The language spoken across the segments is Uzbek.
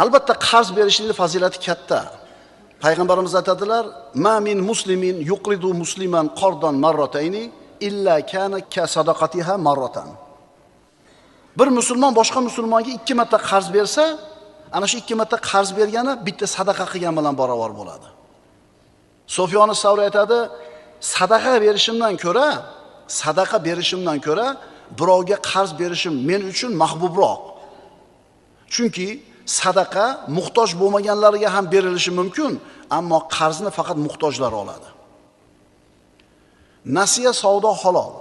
Albatta qarz berishning fazilati katta. Payg'ambarimiz aytadilar: "Ma min muslimin yuqridu musliman qardan marratayni illa kana ka sadaqatiha marratan." Bir musulmon boshqa musulmonga 2 marta qarz bersa, ana shu 2 marta qarz bergani bitta sadaqa qilgan bilan barobar bo'ladi. Sufyon as-Savri aytadi: "Sadaqa berishimdan ko'ra birovga qarz berishim men uchun mahbubroq." Chunki sadaqa muhtoj bo'lmaganlarga ham berilishi mumkin, ammo qarzni faqat muhtojlar oladi. Nasiya savdo halol.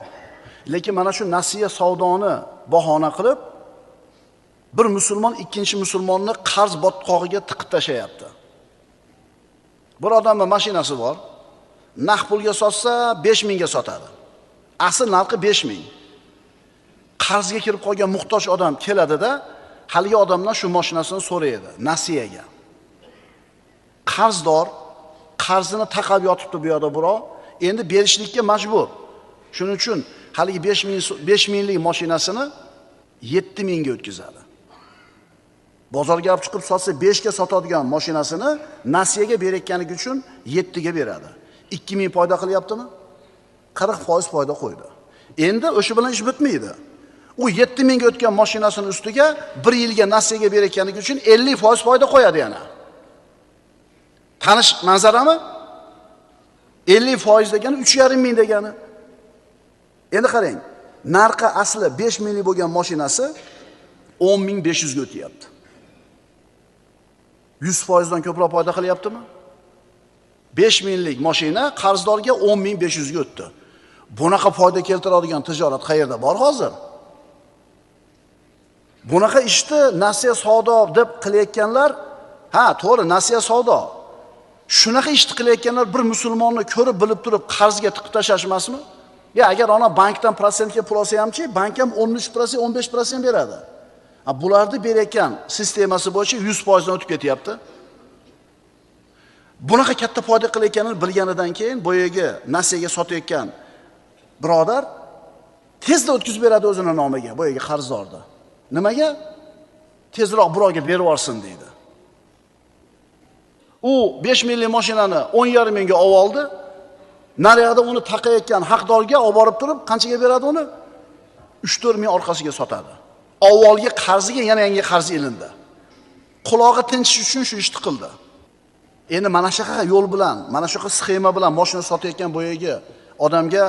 Lekin mana shu nasiya savdoni bahona qilib bir musulmon ikkinchi musulmonni qarz botqog'iga tiqib tashlayapti. Bir odamning mashinasi bor. Naqd pulga sotsa 5000 ga sotadi. Asl narxi 5000. Qarzga kirib qolgan muhtoj odam keladi-da, haligi odamdan shu mashinasini so'raydi, nasiyaga. Qarzdor qarzini taqab yotibdi bu yoqda birov, endi berishlikka majbur. Shuning uchun haligi 5000 lik mashinasini 7000 ga o'tkazadi. Bozorga olib chiqib sotsa 5 ga sotadigan mashinasini nasiyaga berayotganligi uchun 7 ga beradi. 2000 foyda qilyaptimi? 40% foyda qo'ydi. Endi o'sha bilan ish bitmaydi. U 7000 ga o'tgan mashinasini ustiga 1 yilga nasiyaga berayotganligi uchun 50% foyda qo'yadi yana. Tanish manzarami? 50% degani 3,5 degani. Endi qarang, narxi asli 5000 lik bo'lgan mashinasi 10500 ga o'tyapti. 100% dan ko'proq foyda qilyaptimi? 5000 lik mashina qarzdorga 10500 ga o'tdi. Bunaqa foyda keltiradigan tijorat qayerda bor hozir? Bunaqa ishni nasiya savdo deb qilayotganlar, ha, to'g'ri, nasiya savdo. Shunaqa ishni qilayotganlar bir musulmonni ko'rib bilib turib qarzga tiqib tashlash emasmi? Ya agar ona bankdan prosentga pul olsa hamchi, bank ham 13%, 15% beradi. Bularni berayotgan sistemasi bo'yicha 100% dan o'tib ketyapti. Bunaqa katta foyda qilayotganini bilganidan keyin boyaga nasiyaga sotayotgan birodar tezda o'tkazib beradi o'zini nomiga, boyaga qarzdordi. Nimaga? Tezroq birovga berib yuborsin deydi. U 5000 lik mashinani 10,5 ga olib oldi. Naryoqda uni taqayotgan haqdorga olib borib turib, qanchaga beradi uni? 3-4 ming orqasiga sotadi. Avvalgi qarziga yana yangi qarz ilindi. Qulog'i tinchish uchun shu ishni qildi. Endi mana shunaqa yo'l bilan, mana shunaqa sxema bilan mashina sotayotgan boyaga odamga,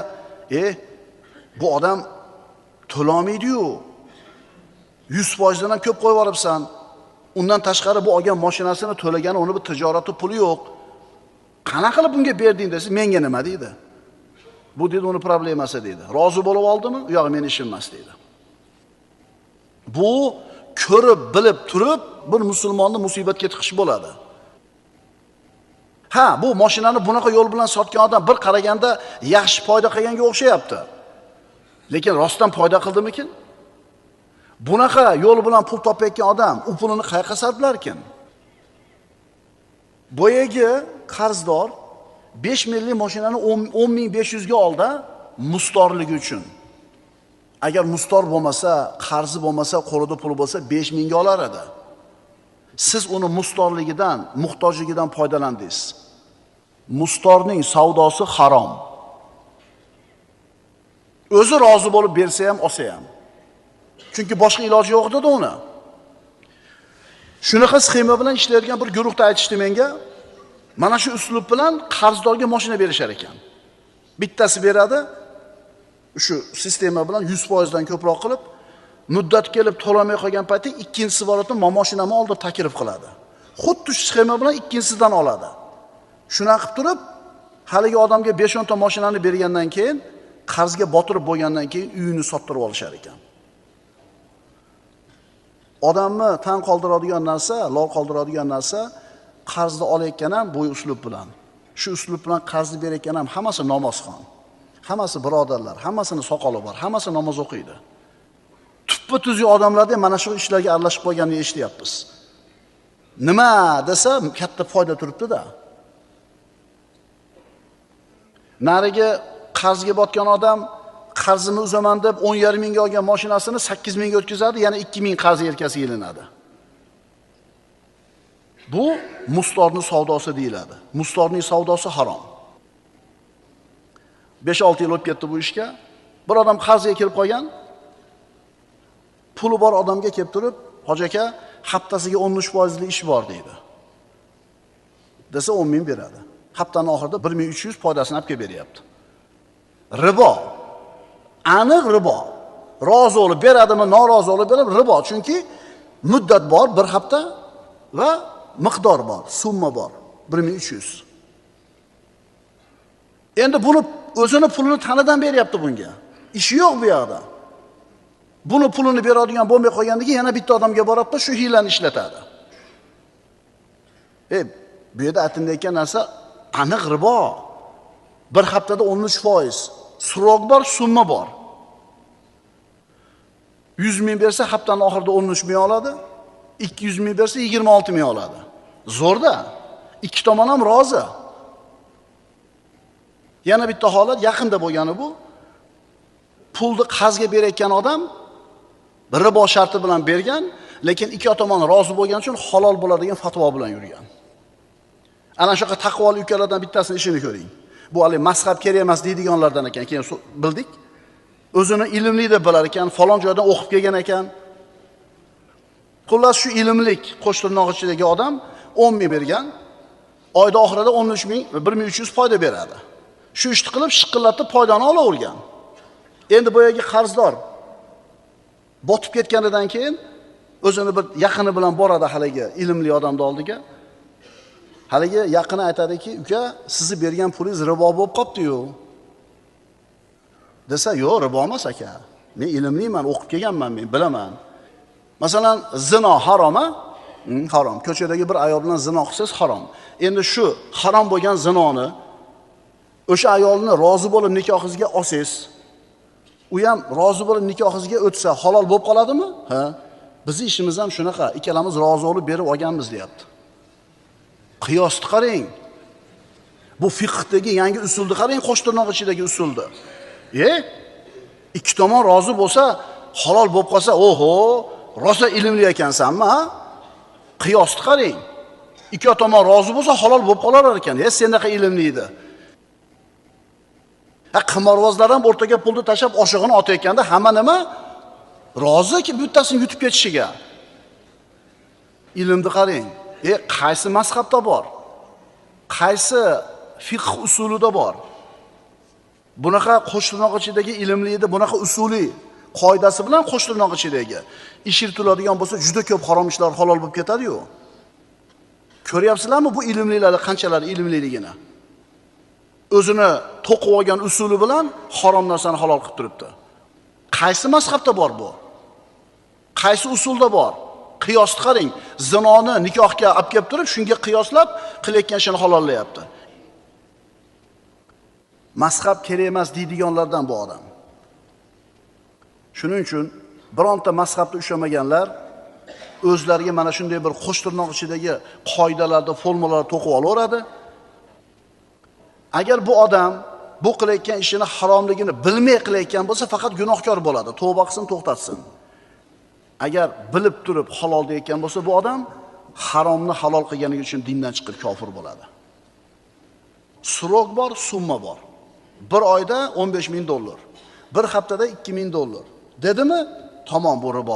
bu odam to'lamaydi-yu. 100% dan ham ko'p qo'yib yuboribsan. Undan tashqari bu olgan mashinasini to'lagani, uni bir tijorati puli yo'q. Qana qilib bunga berding desa, menga nima deydi? Bu dedi uni problemasi deydi. Rozi bo'lib oldimi? Yo'q, meni ishim emas deydi. Bu ko'rib, bilib turib bir musulmonni musibatga tiqish bo'ladi. Ha, bu mashinani bunaqa yo'l bilan sotgan odam bir qaraganda yaxshi foyda qilganga o'xshayapti. Lekin rostdan foyda qildimikin? Bunaqa yo'l bilan pul topayotgan odam u pulini qayerga sarflarkin? Boyagi qarzdor 5000 lik mashinani 10500 ga oldi mustorligi uchun. Agar mustor bo'lmasa, qarzi bo'lmasa, qo'lida puli bo'lsa 5000 ga olar edi. Siz uni mustorligidan, muhtojligidan foydalandingiz. Mustorning savdosi harom. O'zi rozi bo'lib bersa ham, olsa ham. Chunki boshqa iloji yo'q edi uni. Shunaqa sxema bilan ishlaydigan bir guruhda aytishdi menga. Mana shu uslub bilan qarzdorga mashina berishar ekan. Bittasi beradi, shu sistema bilan 100% dan ko'proq qilib, muddat kelib to'lamay qolgan paytda ikkinchisi boradi, mashinamni oldi taklif qiladi. Xuddi shu sxema bilan ikkinchisidan oladi. Shuna qilib turib, haligi odamga 5-10 ta mashinani bergandan keyin, qarzga botirib bo'lgandan keyin uyini sottirib olishar ekan. Odamni tan qoldiradigan narsa, lol qoldiradigan narsa qarzni olayotgan ham bu uslub bilan. Shu uslub bilan qarzni berayotgan ham hammasi namozxon. Hammasi birodarlar, hammasini soqoli bor, hammasi namoz o'qiydi. Tuppa-tuzli odamlarda mana shu ishlarga aralashib qolganini eshityapmiz. Nima desa katta foyda turibdi-da. Nariga qarzga botgan odam qarzimni uzaman deb 10,5 ga olgan mashinasini 8000 ga o'tkazadi, yana 2000 qarz yelkasiga ilinadi. Bu mustorning savdosi deyiladi. Mustorning savdosi harom. 5-6 yil o'tib ketdi bu ishga. Bir odam qarzga kirib qolgan. Puli bor odamga kelib turib, "Hoji aka, haftasiga 13% ish bor" deydi. Desa 10 ming beradi. Haftaning oxirida 1300 foydasini olib kelib beryapti. Ribo. Aniq ribo. Rozi bo'lib beradimi, norozi bo'lib berib ribo. Chunki muddat bor, bir hafta va miqdor bor, summa bor. 1300. Endi buni o'zini pulini tanadan beryapti bunga. Ishi yo'q bu yoqda. Buni pulini beradigan bo'lmay qolganligi yana bitta odamga borib-da shu hilani ishlatadi. Bu yerda aytilayotgan narsa aniq ribo. Bir haftada 13%. Surok bor, summa bor. 100 ming bersa haftaning oxirida 13 ming oladi. 200 ming bersa 26 ming oladi. Zo'rda. Ikki tomon ham rozi. Yana bitta holat yaqinda bo'lgani bu. Pulni qarzga berayotgan odam ribo sharti bilan bergan, lekin ikki tomon rozi bo'lgani uchun halol bo'ladigan fatvo bilan yurgan. Ana shunaqa taqvoli ukalardan bittasini ishini ko'ring. Bu hali mazhab kerak emas deydiganlardan ekan, keyin bildik. O'zini ilmli deb bilar ekan, falon joydan o'qib kelgan ekan. Xullas shu ilmlik qo'shtirnoq ichidagi odam 10 ming bergan, oyda oxirida 13 ming, 1300 foyda beradi. Shu ishni qilib shiqillatib foydani olavergan. Endi bu yerga qarzdor botib ketganidan keyin o'zini bir yaqini bilan boradi haligi ilmli odamning oldiga. Haligi yaqini aytadiki, "Uka, sizni bergan pulingiz ribo bo'lib qopti-yu." Desa, "Yo'q, ribo emas aka. Men ilmliman, o'qib kelganman, men bilaman." Masalan, zino harom-a? Harom. Ko'chadagi bir ayol bilan zino qilsangiz harom. Endi shu harom bo'lgan zinoni o'sha ayolni rozi bo'lib nikohingizga olsangiz, u ham rozi bo'lib nikohingizga o'tsa halol bo'lib qoladimi? Ha? Bizning ishimiz ham shunaqa. Ikkalamiz rozi bo'lib berib olganmiz, deyapti. Qiyosni qarang. Bu fiqhdagi yangi usulni qarang, qo'shtirnoq ichidagi usulni. Ikki tomon rozi bo'lsa, halol bo'lib qolsa, oho, rosa ilmli ekansanmi, ha? Qiyosni qarang. Ikki tomon rozi bo'lsa, halol bo'lib qolar ekan. Sendaqa ilmli edi. Qimorbozlar ham o'rtaga pulni tashab oshig'ini otayotganda hamma nima? Roziki bittasini yutib ketishiga. Ilmni qarang. Qaysi mazhabda bor? Qaysi fiqh usulida bor? Bunaqa qo'shtirnoq ichidagi ilmlida bunaqa usuliy qoidasi bilan qo'shtirnoq ichidagi ish yuritiladigan bo'lsa juda ko'p harom ishlar halol bo'lib ketadi-yu. Ko'ryapsizlarmi bu ilmlilarning qanchalar ilmliligini? O'zini to'qib olgan usuli bilan harom narsani halol qilib turibdi. Qaysi mazhabda bor bu? Qaysi usulda bor? Qiyosni qarang. Zinoni nikohga olib kelib turib, shunga qiyoslab qilayotgan ishini halollayapti. Mazhab kerak emas deydiganlardan bu odam. Shuning uchun bironta mazhabda ushlamaganlar o'zlariga mana shunday bir qo'shtirnoq ichidagi qoidalarda, formulalarni to'qib olaveradi. Agar bu odam bu qilayotgan ishini haromligini bilmay qilayotgan bo'lsa, faqat gunohkor bo'ladi. Tavba qilsin, to'xtatsin. Agar bilib turib halol deyotgan bo'lsa, bu odam haromni halol qilganligi uchun dindan chiqib kofir bo'ladi. Surok bor, summa bor. Bir oyda $15,000, bir haftada $2,000. Dedimi? Tamom, bu ribo.